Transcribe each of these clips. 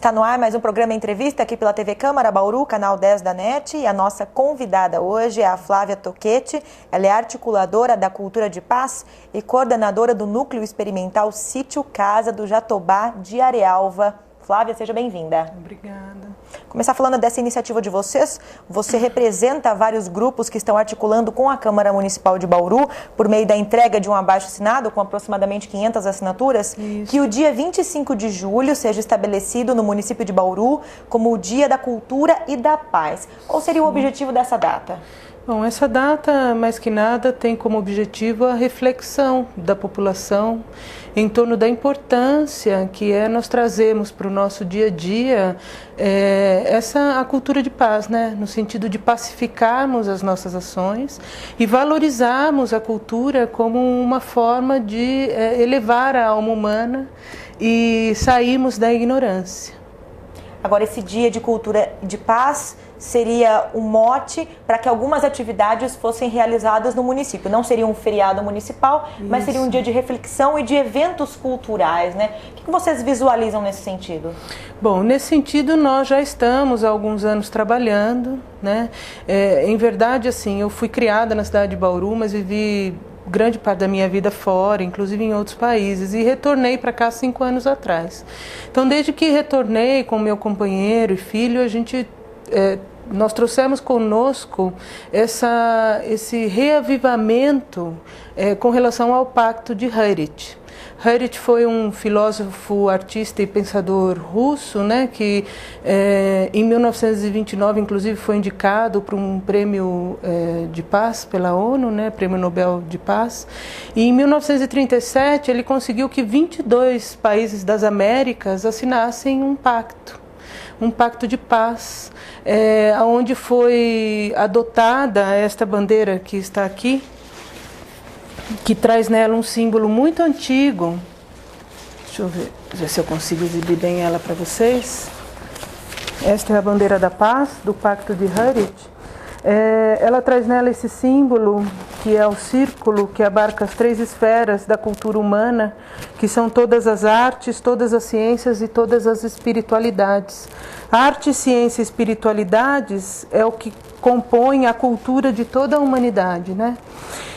Está no ar mais um programa Entrevista aqui pela TV Câmara Bauru, canal 10 da NET. E a nossa convidada hoje é a Flávia Tocchetti. Ela é articuladora da Cultura de Paz e coordenadora do Núcleo Experimental Sítio Casa do Jatobá de Arealva. Flávia, seja bem-vinda. Obrigada. Começar falando dessa iniciativa de vocês. Você representa vários grupos que estão articulando com a Câmara Municipal de Bauru por meio da entrega de um abaixo-assinado com aproximadamente 500 assinaturas. Isso. Que o dia 25 de julho seja estabelecido no município de Bauru como o Dia da Cultura e da Paz. Qual seria o objetivo dessa data? Bom, essa data, mais que nada, tem como objetivo a reflexão da população em torno da importância que é nós trazermos para o nosso dia a dia a cultura de paz, né? No sentido de pacificarmos as nossas ações e valorizarmos a cultura como uma forma de elevar a alma humana e sairmos da ignorância. Agora, esse dia de cultura de paz seria um mote para que algumas atividades fossem realizadas no município. Não seria um feriado municipal, mas seria um dia de reflexão e de eventos culturais, né? O que vocês visualizam nesse sentido? Bom, nesse sentido nós já estamos há alguns anos trabalhando, né? Em verdade, assim, eu fui criada na cidade de Bauru, mas vivi grande parte da minha vida fora, inclusive em outros países, e retornei para cá 5 anos atrás. Então, desde que retornei com meu companheiro e filho, nós trouxemos conosco esse reavivamento com relação ao Pacto de Heritage. Heritage foi um filósofo, artista e pensador russo, né, que em 1929, inclusive, foi indicado para um prêmio de paz pela ONU, né, Prêmio Nobel de Paz. E em 1937 ele conseguiu que 22 países das Américas assinassem um pacto de paz, onde foi adotada esta bandeira que está aqui, que traz nela um símbolo muito antigo. Deixa eu ver se eu consigo exibir bem ela para vocês. Esta é a bandeira da paz, do Pacto de Heritage. Ela traz nela esse símbolo, que é o círculo que abarca as 3 esferas da cultura humana, que são todas as artes, todas as ciências e todas as espiritualidades. Arte, ciência e espiritualidades é o que compõe a cultura de toda a humanidade, né?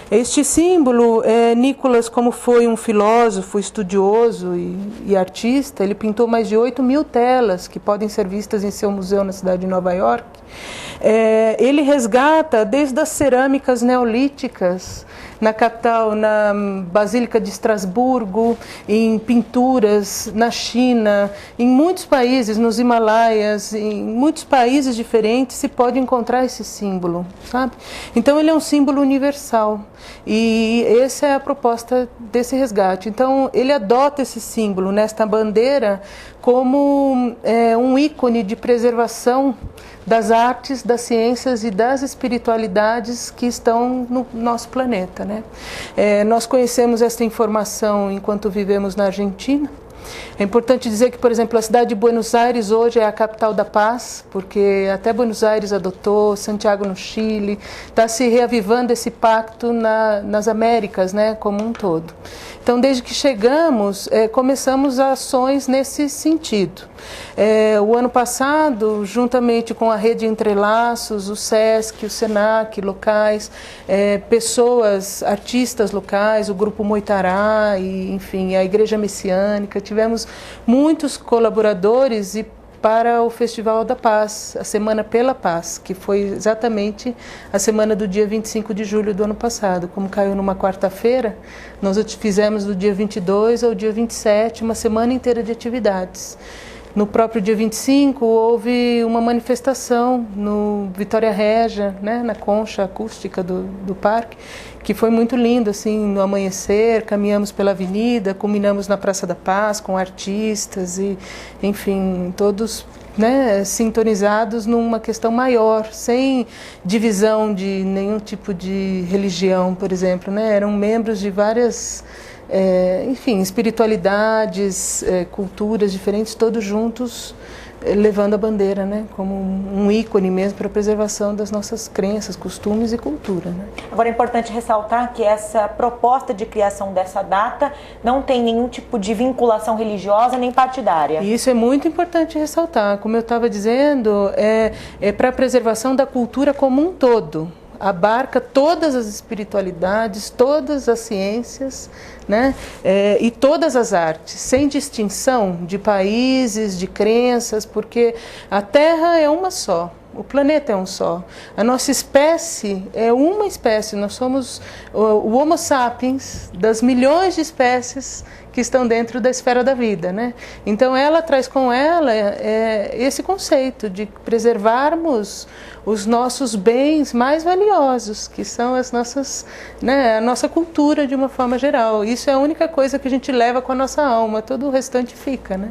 Este símbolo, Nicolas, como foi um filósofo, estudioso e artista, ele pintou mais de 8.000 telas que podem ser vistas em seu museu na cidade de Nova York. Ele resgata desde as cerâmicas neolíticas, na capital, na Basílica de Estrasburgo, em pinturas na China, em muitos países, nos Himalaias, em muitos países diferentes se pode encontrar esse símbolo, sabe? Então ele é um símbolo universal e essa é a proposta desse resgate. Então ele adota esse símbolo nesta bandeira como um ícone de preservação das artes, das ciências e das espiritualidades que estão no nosso planeta, né? Nós conhecemos esta informação enquanto vivemos na Argentina. É importante dizer que, por exemplo, a cidade de Buenos Aires hoje é a capital da paz, porque até Buenos Aires adotou, Santiago no Chile, está se reavivando esse pacto nas Américas, né, como um todo. Então, desde que chegamos, começamos ações nesse sentido. O ano passado, juntamente com a Rede Entrelaços, o SESC, o SENAC locais, pessoas, artistas locais, o Grupo Moitará, e, enfim, a Igreja Messiânica, tivemos muitos colaboradores para o Festival da Paz, a Semana pela Paz, que foi exatamente a semana do dia 25 de julho do ano passado. Como caiu numa quarta-feira, nós fizemos do dia 22 ao dia 27, uma semana inteira de atividades. No próprio dia 25, houve uma manifestação no Vitória Regia, né, na concha acústica do parque, que foi muito lindo, assim, no amanhecer, caminhamos pela avenida, culminamos na Praça da Paz com artistas e, enfim, todos, né, sintonizados numa questão maior, sem divisão de nenhum tipo de religião, por exemplo, né, eram membros de várias enfim, espiritualidades, culturas diferentes, todos juntos, levando a bandeira, né, como um ícone mesmo para a preservação das nossas crenças, costumes e cultura, né? Agora é importante ressaltar que essa proposta de criação dessa data não tem nenhum tipo de vinculação religiosa nem partidária. E isso é muito importante ressaltar. Como eu estava dizendo, é para a preservação da cultura como um todo. Abarca todas as espiritualidades, todas as ciências, né? E todas as artes, sem distinção de países, de crenças, porque a Terra é uma só, o planeta é um só. A nossa espécie é uma espécie, nós somos o Homo sapiens das milhões de espécies que estão dentro da esfera da vida, né? Então ela traz com ela esse conceito de preservarmos os nossos bens mais valiosos, que são as nossas, né, a nossa cultura de uma forma geral. Isso é a única coisa que a gente leva com a nossa alma, todo o restante fica, né?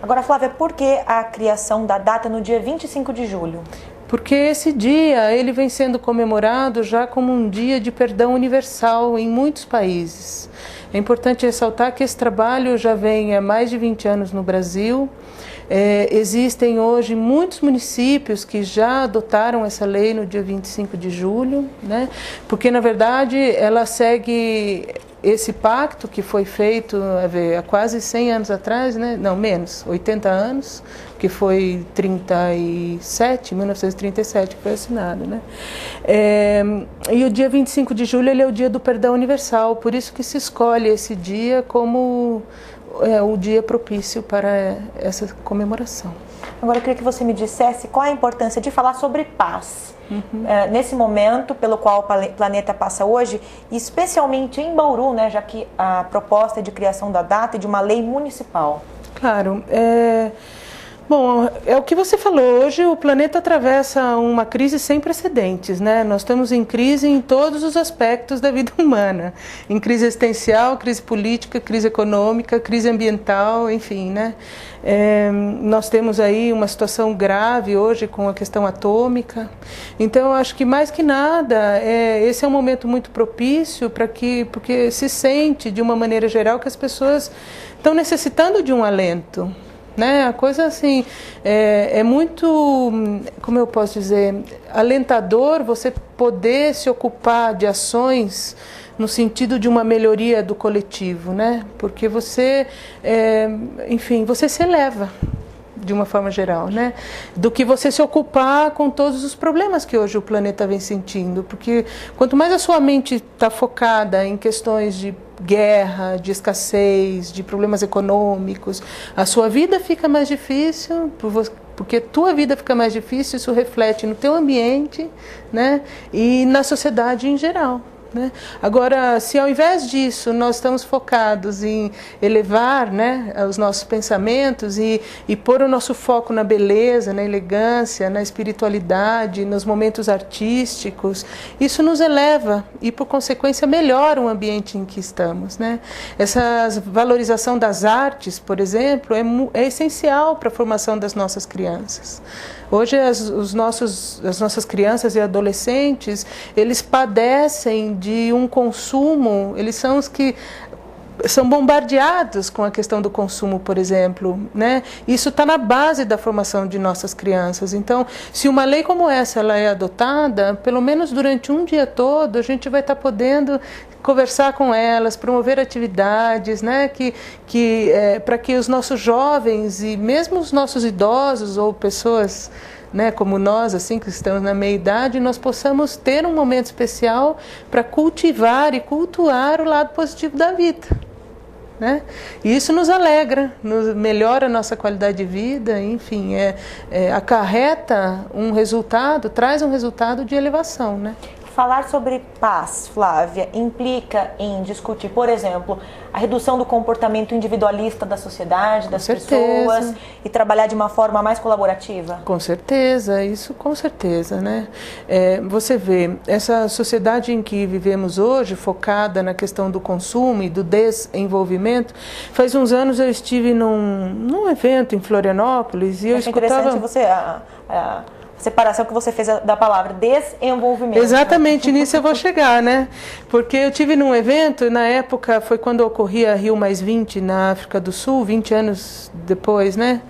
Agora, Flávia, por que a criação da data no dia 25 de julho? Porque esse dia ele vem sendo comemorado já como um dia de perdão universal em muitos países. É importante ressaltar que esse trabalho já vem há mais de 20 anos no Brasil. Existem hoje muitos municípios que já adotaram essa lei no dia 25 de julho, né? Porque, na verdade, ela segue esse pacto que foi feito há quase 100 anos atrás, né? Não, menos, 80 anos, que foi 1937 que foi assinado, né? E o dia 25 de julho ele é o dia do perdão universal, por isso que se escolhe esse dia como o dia propício para essa comemoração. Agora eu queria que você me dissesse qual a importância de falar sobre paz. Nesse momento pelo qual o planeta passa hoje, especialmente em Bauru, né, já que a proposta é de criação da data e de uma lei municipal. Claro, bom, é o que você falou, hoje o planeta atravessa uma crise sem precedentes, né? Nós estamos em crise em todos os aspectos da vida humana, em crise existencial, crise política, crise econômica, crise ambiental, enfim, né? Nós temos aí uma situação grave hoje com a questão atômica, então eu acho que mais que nada, esse é um momento muito propício porque se sente de uma maneira geral que as pessoas estão necessitando de um alento. Né? A coisa assim, é muito, como eu posso dizer, alentador você poder se ocupar de ações no sentido de uma melhoria do coletivo, né? Porque você, enfim, você se eleva de uma forma geral, né? Do que você se ocupar com todos os problemas que hoje o planeta vem sentindo, porque quanto mais a sua mente está focada em questões de guerra, de escassez, de problemas econômicos, a sua vida fica mais difícil, porque tua vida fica mais difícil, isso reflete no teu ambiente, né? E na sociedade em geral. Né? Agora, se ao invés disso nós estamos focados em elevar, né, os nossos pensamentos e pôr o nosso foco na beleza, na elegância, na espiritualidade, nos momentos artísticos, isso nos eleva e, por consequência, melhora o ambiente em que estamos. Né? Essa valorização das artes, por exemplo, é essencial para a formação das nossas crianças. Hoje as nossas crianças e adolescentes, eles padecem de um consumo, eles são os que são bombardeados com a questão do consumo, por exemplo, né? Isso está na base da formação de nossas crianças. Então, se uma lei como essa ela é adotada, pelo menos durante um dia todo, a gente vai estar podendo conversar com elas, promover atividades, né? Para que os nossos jovens e mesmo os nossos idosos ou pessoas, né, como nós, assim, que estamos na meia-idade, nós possamos ter um momento especial para cultivar e cultuar o lado positivo da vida. Né? E isso nos alegra, melhora a nossa qualidade de vida, enfim, acarreta um resultado, traz um resultado de elevação. Né? Falar sobre paz, Flávia, implica em discutir, por exemplo, a redução do comportamento individualista da sociedade, das pessoas, e trabalhar de uma forma mais colaborativa? Com certeza, isso com certeza, né? Você vê, essa sociedade em que vivemos hoje, focada na questão do consumo e do desenvolvimento, faz uns anos eu estive num evento em Florianópolis e eu escutava... interessante você... separação que você fez da palavra desenvolvimento. Exatamente, nisso eu vou chegar, né? Porque eu tive num evento, na época foi quando ocorria Rio+20 na África do Sul, 20 anos depois, né?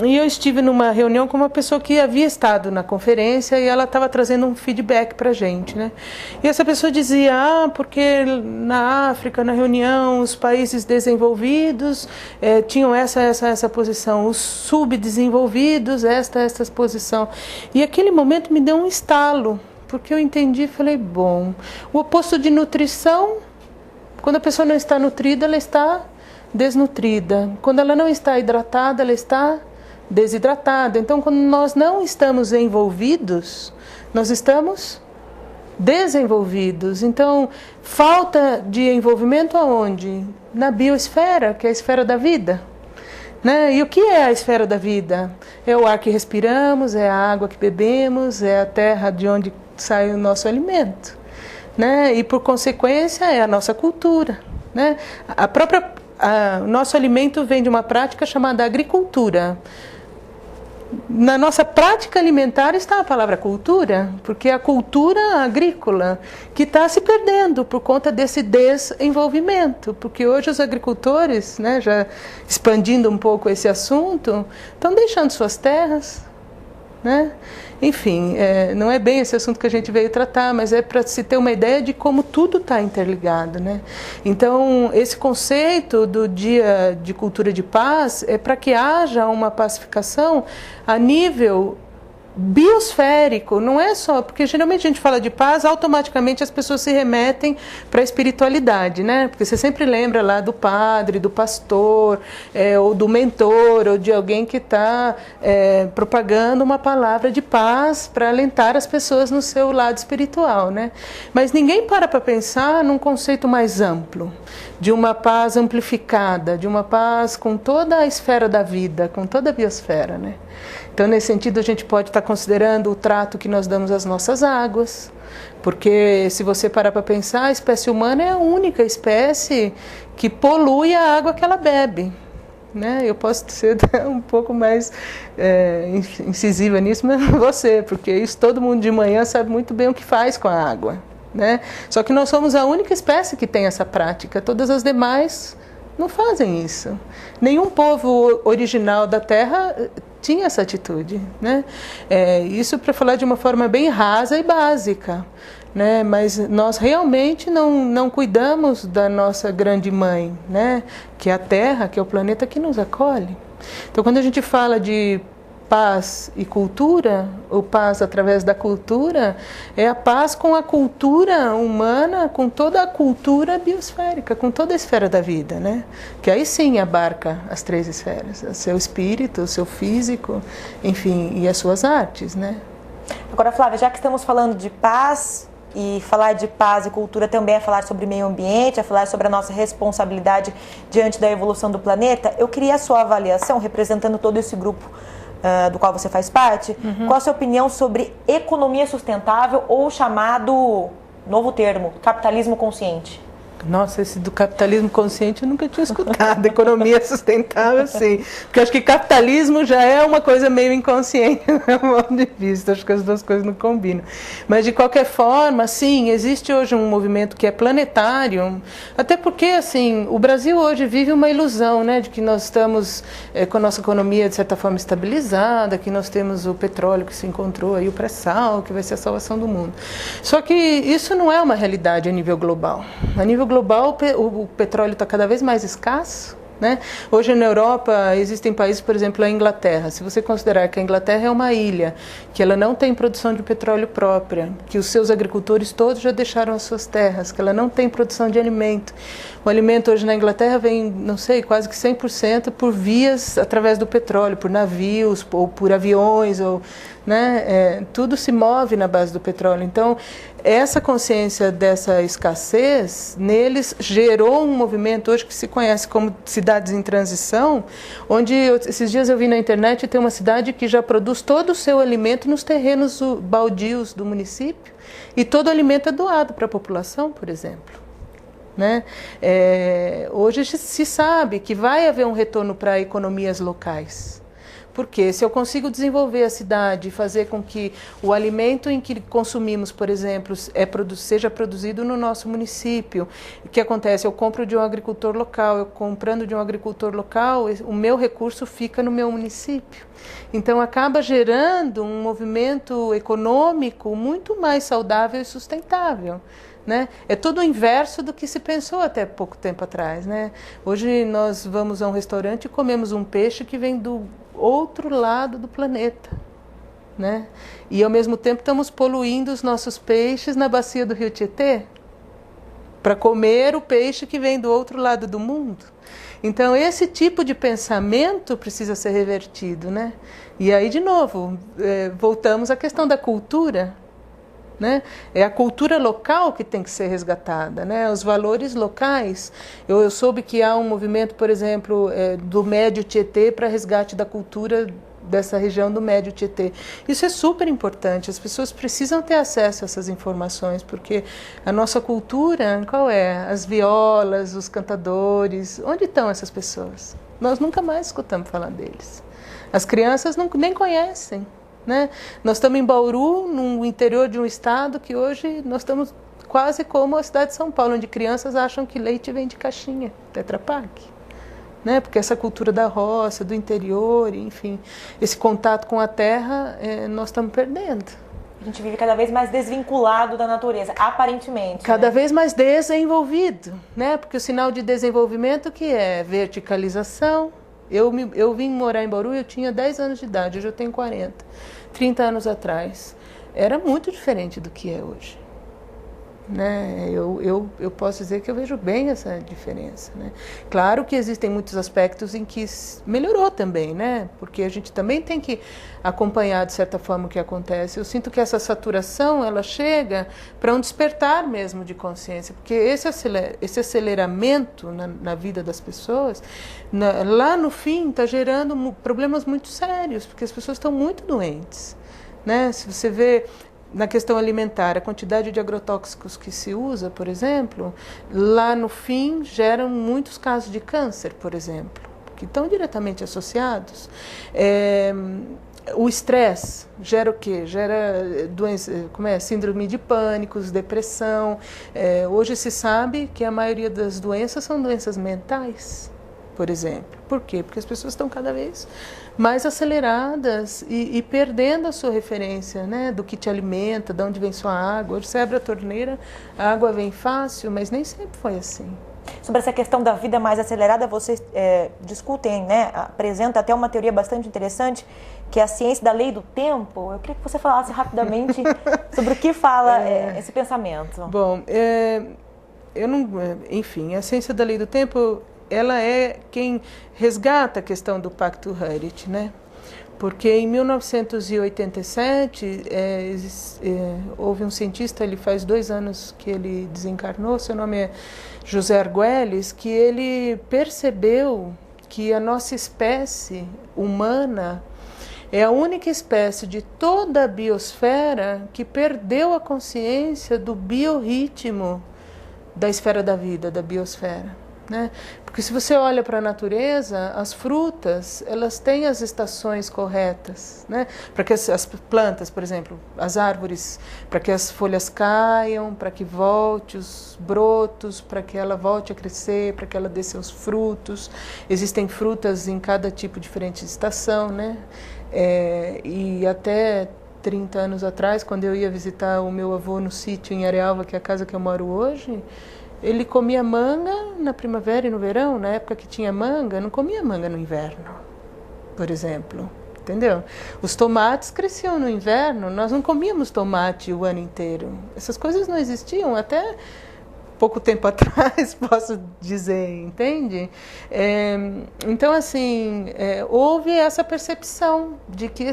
E eu estive numa reunião com uma pessoa que havia estado na conferência e ela estava trazendo um feedback para a gente, né? E essa pessoa dizia, porque na África, na reunião, os países desenvolvidos tinham essa posição, os subdesenvolvidos, essa posição. E aquele momento me deu um estalo, porque eu entendi e falei, bom, o oposto de nutrição, quando a pessoa não está nutrida, ela está desnutrida. Quando ela não está hidratada, ela está desidratada. Então, quando nós não estamos envolvidos, nós estamos desenvolvidos. Então, falta de envolvimento aonde? Na biosfera, que é a esfera da vida. Né? E o que é a esfera da vida? É o ar que respiramos, é a água que bebemos, é a terra de onde sai o nosso alimento. Né? E, por consequência, é a nossa cultura. Né? O nosso alimento vem de uma prática chamada agricultura. Na nossa prática alimentar está a palavra cultura, porque é a cultura agrícola que está se perdendo por conta desse desenvolvimento, porque hoje os agricultores, né, já expandindo um pouco esse assunto, estão deixando suas terras, né? Enfim, não é bem esse assunto que a gente veio tratar, mas é para se ter uma ideia de como tudo está interligado, né? Então, esse conceito do Dia de Cultura de Paz é para que haja uma pacificação a nível biosférico, não é só, porque geralmente a gente fala de paz, automaticamente as pessoas se remetem para a espiritualidade, né? Porque você sempre lembra lá do padre, do pastor, ou do mentor, ou de alguém que está propagando uma palavra de paz para alentar as pessoas no seu lado espiritual, né? Mas ninguém para pensar num conceito mais amplo, de uma paz amplificada, de uma paz com toda a esfera da vida, com toda a biosfera, né? Então, nesse sentido, a gente pode estar considerando o trato que nós damos às nossas águas, porque se você parar para pensar, a espécie humana é a única espécie que polui a água que ela bebe. Né? Eu posso ser um pouco mais incisiva nisso, mas você, porque isso todo mundo de manhã sabe muito bem o que faz com a água. Né? Só que nós somos a única espécie que tem essa prática, todas as demais não fazem isso. Nenhum povo original da Terra tinha essa atitude, né? Isso para falar de uma forma bem rasa e básica, né? Mas nós realmente não cuidamos da nossa grande mãe, né? Que é a Terra, que é o planeta que nos acolhe. Então, quando a gente fala de paz e cultura, ou paz através da cultura, é a paz com a cultura humana, com toda a cultura biosférica, com toda a esfera da vida, né? Que aí sim abarca as três esferas, o seu espírito, o seu físico, enfim, e as suas artes, né? Agora, Flávia, já que estamos falando de paz, e falar de paz e cultura também é falar sobre meio ambiente, é falar sobre a nossa responsabilidade diante da evolução do planeta, eu queria a sua avaliação, representando todo esse grupo do qual você faz parte, qual a sua opinião sobre economia sustentável ou chamado, novo termo, capitalismo consciente? Nossa, esse do capitalismo consciente eu nunca tinha escutado. Economia sustentável, sim. Porque eu acho que capitalismo já é uma coisa meio inconsciente, do meu ponto de vista. Acho que as duas coisas não combinam. Mas, de qualquer forma, sim, existe hoje um movimento que é planetário. Até porque, assim, o Brasil hoje vive uma ilusão, né? De que nós estamos com a nossa economia, de certa forma, estabilizada, que nós temos o petróleo que se encontrou aí, o pré-sal, que vai ser a salvação do mundo. Só que isso não é uma realidade a nível global. A nível global, o petróleo está cada vez mais escasso, né? Hoje na Europa existem países, por exemplo, a Inglaterra. Se você considerar que a Inglaterra é uma ilha, que ela não tem produção de petróleo própria, que os seus agricultores todos já deixaram as suas terras, que ela não tem produção de alimento. O alimento hoje na Inglaterra vem, não sei, quase que 100% por vias através do petróleo, por navios, ou por aviões, ou, né? Tudo se move na base do petróleo. Então, essa consciência dessa escassez, neles gerou um movimento hoje que se conhece como cidades em transição, onde esses dias eu vi na internet, tem uma cidade que já produz todo o seu alimento nos terrenos baldios do município, e todo o alimento é doado para a população, por exemplo. Né? Hoje se sabe que vai haver um retorno para economias locais, Porque se eu consigo desenvolver a cidade, fazer com que o alimento em que consumimos, por exemplo, seja produzido no nosso município, o que acontece? Eu compro de um agricultor local, eu comprando de um agricultor local, o meu recurso fica no meu município. Então acaba gerando um movimento econômico muito mais saudável e sustentável. Né? É todo o inverso do que se pensou até pouco tempo atrás. Né? Hoje nós vamos a um restaurante e comemos um peixe que vem do outro lado do planeta. Né? E ao mesmo tempo estamos poluindo os nossos peixes na bacia do Rio Tietê para comer o peixe que vem do outro lado do mundo. Então esse tipo de pensamento precisa ser revertido. Né? E aí de novo, voltamos à questão da cultura. Né? É a cultura local que tem que ser resgatada, né? Os valores locais. Eu soube que há um movimento, por exemplo, do Médio Tietê para resgate da cultura dessa região do Médio Tietê. Isso é super importante, as pessoas precisam ter acesso a essas informações, porque a nossa cultura, qual é? As violas, os cantadores, onde estão essas pessoas? Nós nunca mais escutamos falar deles. As crianças nem conhecem. Né? Nós estamos em Bauru, no interior de um estado que hoje nós estamos quase como a cidade de São Paulo, onde crianças acham que leite vem de caixinha, Tetra Pak. Né? Porque essa cultura da roça, do interior, enfim, esse contato com a terra, nós estamos perdendo. A gente vive cada vez mais desvinculado da natureza, aparentemente. Cada vez mais desenvolvido, né? Porque o sinal de desenvolvimento que é verticalização. Eu vim morar em Bauru, eu tinha 10 anos de idade, hoje eu tenho 40. 30 anos atrás. Era muito diferente do que é hoje. Né? Eu posso dizer que eu vejo bem essa diferença. Né? Claro que existem muitos aspectos em que melhorou também, né? Porque a gente também tem que acompanhar de certa forma o que acontece. Eu sinto que essa saturação ela chega para um despertar mesmo de consciência, porque esse aceleramento na vida das pessoas, lá no fim está gerando problemas muito sérios, porque as pessoas estão muito doentes. Né? Se você vê na questão alimentar, a quantidade de agrotóxicos que se usa, por exemplo, lá no fim geram muitos casos de câncer, por exemplo, que estão diretamente associados. O estresse gera o quê? Gera doença, síndrome de pânico, depressão. Hoje se sabe que a maioria das doenças são doenças mentais, por exemplo. Por quê? Porque as pessoas estão cada vez mais aceleradas e perdendo a sua referência, né, do que te alimenta, de onde vem sua água. Hoje você abre a torneira, a água vem fácil, mas nem sempre foi assim. Sobre essa questão da vida mais acelerada, vocês discutem, né, apresenta até uma teoria bastante interessante, que é a ciência da lei do tempo. Eu queria que você falasse rapidamente sobre o que fala esse pensamento. Bom, enfim, a ciência da lei do tempo, ela é quem resgata a questão do Pacto Hurricane, né? Porque em 1987 houve um cientista, ele faz 2 anos que ele desencarnou, seu nome é José Argüelles, que ele percebeu que a nossa espécie humana é a única espécie de toda a biosfera que perdeu a consciência do biorritmo da esfera da vida, da biosfera. Né? Porque se você olha para a natureza, as frutas, elas têm as estações corretas, né? Para que as plantas, por exemplo, as árvores, para que as folhas caiam, para que volte os brotos, para que ela volte a crescer, para que ela dê seus frutos. Existem frutas em cada tipo diferente de estação, né? E até 30 anos atrás, quando eu ia visitar o meu avô no sítio em Arealva, que é a casa que eu moro hoje, ele comia manga na primavera e no verão, na época que tinha manga, não comia manga no inverno, por exemplo, entendeu? Os tomates cresciam no inverno, nós não comíamos tomate o ano inteiro. Essas coisas não existiam até pouco tempo atrás, posso dizer, entende? Então, assim, houve essa percepção de que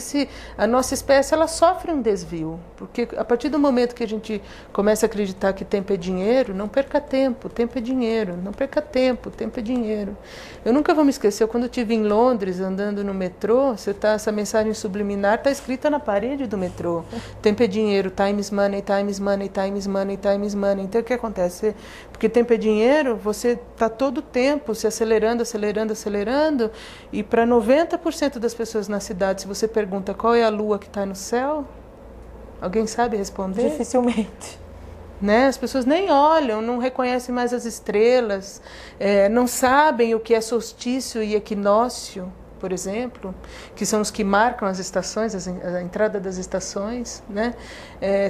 a nossa espécie ela sofre um desvio, porque a partir do momento que a gente começa a acreditar que tempo é dinheiro, não perca tempo, tempo é dinheiro, não perca tempo, tempo é dinheiro. Eu nunca vou me esquecer, quando eu estive em Londres, andando no metrô, essa mensagem subliminar está escrita na parede do metrô. Tempo é dinheiro, time is money, time is money, time is money, time is money. Então, o que acontece? Porque tempo é dinheiro, você está todo o tempo se acelerando, e para 90% das pessoas na cidade, se você pergunta qual é a lua que está no céu, alguém sabe responder? Dificilmente. Né? As pessoas nem olham, não reconhecem mais as estrelas, não sabem o que é solstício e equinócio, por exemplo, que são os que marcam as estações, a entrada das estações, né?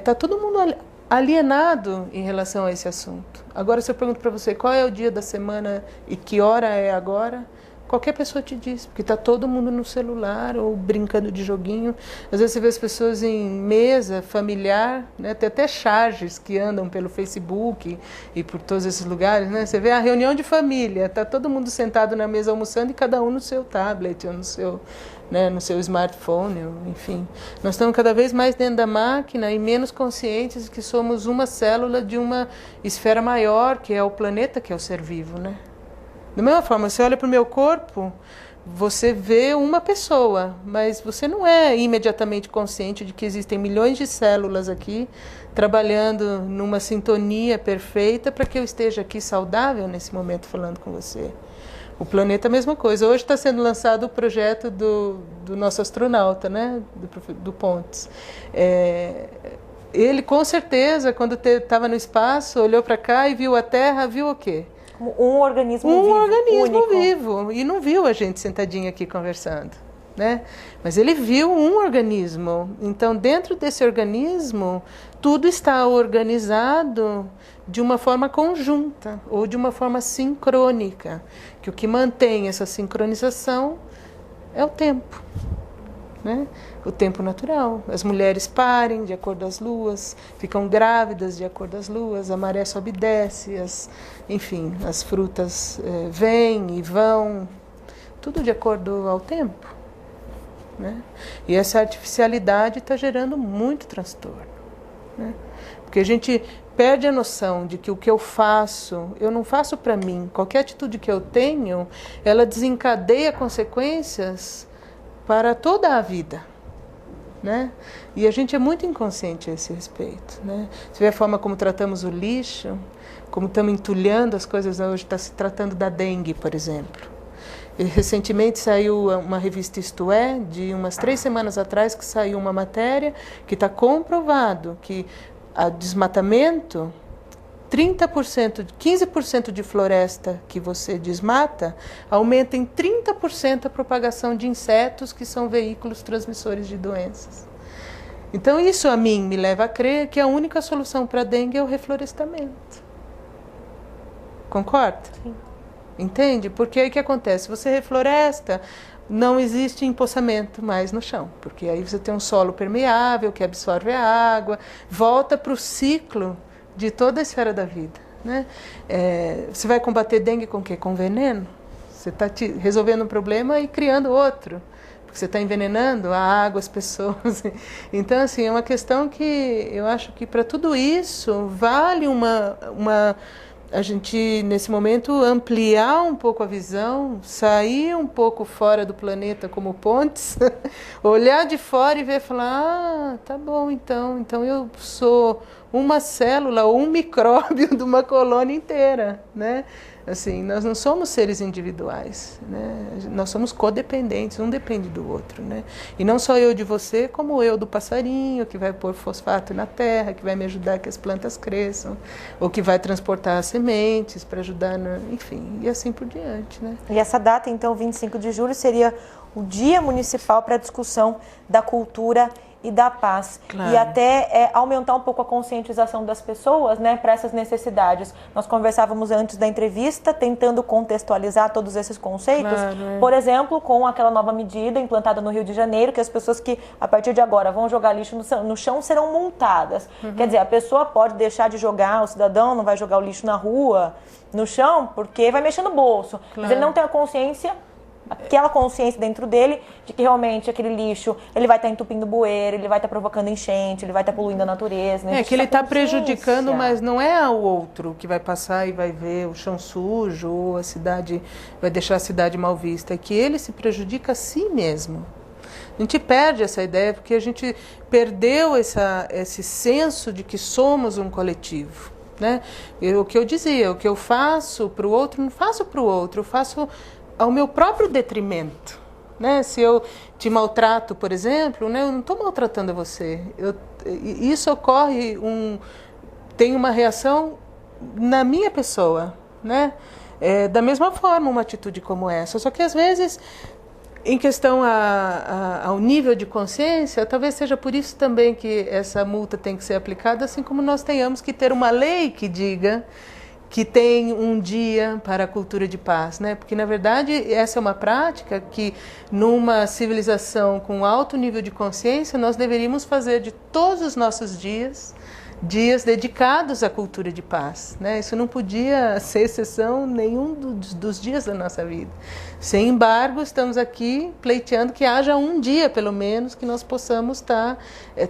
Tá todo mundo alienado em relação a esse assunto. Agora, se eu pergunto para você qual é o dia da semana e que hora é agora, qualquer pessoa te diz, porque está todo mundo no celular ou brincando de joguinho. Às vezes você vê as pessoas em mesa familiar, né? Tem até charges que andam pelo Facebook e por todos esses lugares, né? Você vê a reunião de família, está todo mundo sentado na mesa almoçando e cada um no seu tablet ou no seu, né, no seu smartphone, enfim. Nós estamos cada vez mais dentro da máquina e menos conscientes de que somos uma célula de uma esfera maior, que é o planeta, que é o ser vivo, né? Da mesma forma, você olha para o meu corpo, você vê uma pessoa, mas você não é imediatamente consciente de que existem milhões de células aqui trabalhando numa sintonia perfeita para que eu esteja aqui saudável nesse momento falando com você. O planeta é a mesma coisa. Hoje está sendo lançado o projeto do nosso astronauta, né? do Pontes. Ele, com certeza, quando estava no espaço, olhou para cá e viu a Terra, viu o quê? Um organismo vivo. Um organismo único. vivo. E não viu a gente sentadinha aqui conversando, né? Mas ele viu um organismo. Então, dentro desse organismo, tudo está organizado de uma forma conjunta ou de uma forma sincrônica. Que o que mantém essa sincronização é o tempo, né? O tempo natural. As mulheres parem de acordo às luas, ficam grávidas de acordo às luas, a maré sobe e desce, enfim, as frutas vêm e vão, tudo de acordo ao tempo, né? E essa artificialidade está gerando muito transtorno, né? Porque a gente perde a noção de que o que eu não faço para mim. Qualquer atitude que eu tenho, ela desencadeia consequências para toda a vida, né? E a gente é muito inconsciente a esse respeito, né? Você vê a forma como tratamos o lixo, como estamos entulhando as coisas. Hoje está se tratando da dengue, por exemplo. E recentemente saiu uma revista Isto É, de umas 3 semanas atrás, que saiu uma matéria que está comprovado que o desmatamento, 30%, 15% de floresta que você desmata, aumenta em 30% a propagação de insetos, que são veículos transmissores de doenças. Então isso a mim me leva a crer que a única solução para a dengue é o reflorestamento. Concorda? Sim. Entende? Porque aí o que acontece? Você refloresta, não existe empoçamento mais no chão, porque aí você tem um solo permeável que absorve a água, volta para o ciclo de toda a esfera da vida, né? Você vai combater dengue com o quê? Com veneno? Você está resolvendo um problema e criando outro, porque você está envenenando a água, as pessoas. Então, assim, é uma questão que eu acho que para tudo isso vale a gente, nesse momento, ampliar um pouco a visão, sair um pouco fora do planeta como Pontes, olhar de fora e ver e falar, tá bom, então eu sou uma célula ou um micróbio de uma colônia inteira, né? Assim, nós não somos seres individuais, né? Nós somos codependentes, um depende do outro, né? E não só eu de você, como eu do passarinho, que vai pôr fosfato na terra, que vai me ajudar que as plantas cresçam, ou que vai transportar as sementes para ajudar, enfim, e assim por diante, né? E essa data, então, 25 de julho, seria o Dia Municipal para a discussão da cultura e da paz. Claro. E até aumentar um pouco a conscientização das pessoas, né, para essas necessidades. Nós conversávamos antes da entrevista, tentando contextualizar todos esses conceitos. Claro, Por exemplo, com aquela nova medida implantada no Rio de Janeiro, que as pessoas que, a partir de agora, vão jogar lixo no chão serão multadas. Quer dizer, a pessoa pode deixar de jogar, o cidadão não vai jogar o lixo na rua, no chão, porque vai mexer no bolso. Claro. Mas ele não tem a consciência, aquela consciência dentro dele de que realmente aquele lixo, ele vai estar entupindo bueiro, ele vai estar provocando enchente, ele vai estar poluindo a natureza. Né? Que ele está prejudicando, mas não é o outro que vai passar e vai ver o chão sujo ou a cidade, vai deixar a cidade mal vista. É que ele se prejudica a si mesmo. A gente perde essa ideia porque a gente perdeu esse senso de que somos um coletivo. né? O que eu dizia, o que eu faço para o outro, não faço para o outro, eu faço ao meu próprio detrimento, né? Se eu te maltrato, por exemplo, né, eu não estou maltratando você. Isso ocorre, tem uma reação na minha pessoa, né? Da mesma forma, uma atitude como essa. Só que às vezes, em questão ao nível de consciência, talvez seja por isso também que essa multa tem que ser aplicada, assim como nós tenhamos que ter uma lei que diga que tem um dia para a cultura de paz, né? Porque, na verdade, essa é uma prática que, numa civilização com alto nível de consciência, nós deveríamos fazer de todos os nossos dias dedicados à cultura de paz, né? Isso não podia ser exceção nenhum dos dias da nossa vida. Sem embargo, estamos aqui pleiteando que haja um dia, pelo menos, que nós possamos estar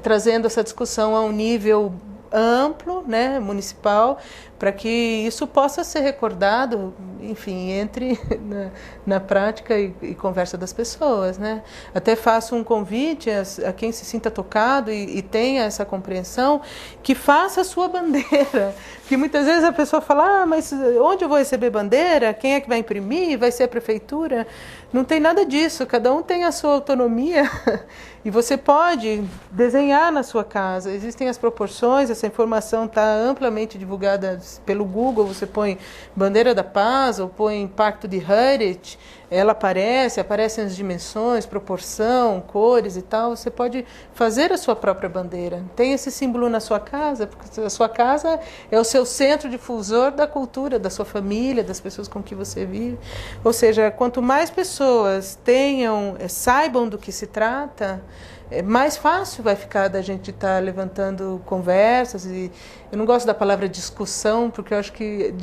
trazendo essa discussão a um nível amplo, né, municipal, para que isso possa ser recordado, enfim, entre na prática e conversa das pessoas, né? Até faço um convite a quem se sinta tocado e tenha essa compreensão, que faça a sua bandeira, porque muitas vezes a pessoa fala, mas onde eu vou receber bandeira? Quem é que vai imprimir? Vai ser a prefeitura? Não tem nada disso, cada um tem a sua autonomia e você pode desenhar na sua casa. Existem as proporções, essa informação está amplamente divulgada pelo Google, você põe Bandeira da Paz ou põe Pacto de Heritage, ela aparecem as dimensões, proporção, cores e tal, você pode fazer a sua própria bandeira. Tem esse símbolo na sua casa, porque a sua casa é o seu centro difusor da cultura, da sua família, das pessoas com que você vive. Ou seja, quanto mais pessoas saibam do que se trata, mais fácil vai ficar da gente estar levantando conversas. E eu não gosto da palavra discussão, porque eu acho que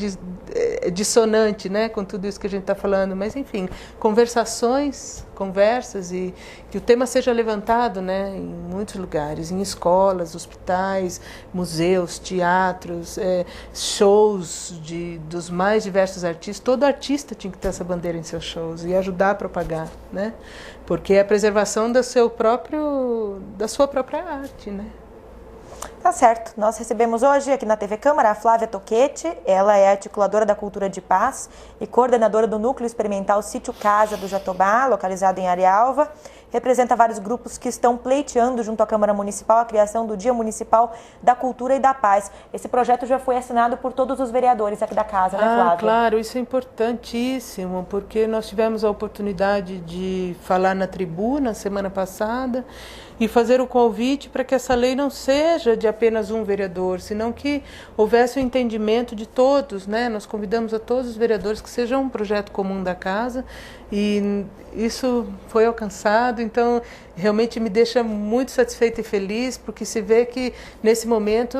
é dissonante, né, com tudo isso que a gente está falando, mas enfim, conversas, e que o tema seja levantado, né, em muitos lugares, em escolas, hospitais, museus, teatros, shows dos mais diversos artistas. Todo artista tinha que ter essa bandeira em seus shows e ajudar a propagar, né, porque é a preservação da sua própria arte, né. Tá certo. Nós recebemos hoje aqui na TV Câmara a Flávia Toquete. Ela é articuladora da Cultura de Paz e coordenadora do Núcleo Experimental Sítio Casa do Jatobá, localizado em Arialva. Representa vários grupos que estão pleiteando junto à Câmara Municipal a criação do Dia Municipal da Cultura e da Paz. Esse projeto já foi assinado por todos os vereadores aqui da casa, né, Flávia? Claro, isso é importantíssimo, porque nós tivemos a oportunidade de falar na tribuna semana passada e fazer o convite para que essa lei não seja de apenas um vereador, senão que houvesse o entendimento de todos, né? Nós convidamos a todos os vereadores que seja um projeto comum da casa, e isso foi alcançado. Então realmente me deixa muito satisfeita e feliz, porque se vê que nesse momento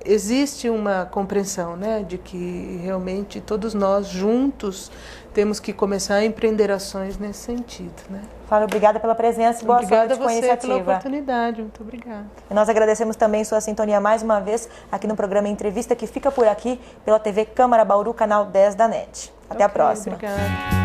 existe uma compreensão, né, de que realmente todos nós juntos temos que começar a empreender ações nesse sentido, né? Flávia, obrigada pela presença e boa sorte com a iniciativa. Obrigada a você pela oportunidade, muito obrigada. E nós agradecemos também sua sintonia mais uma vez aqui no programa Entrevista, que fica por aqui pela TV Câmara Bauru, canal 10 da NET. Até a próxima. Obrigada.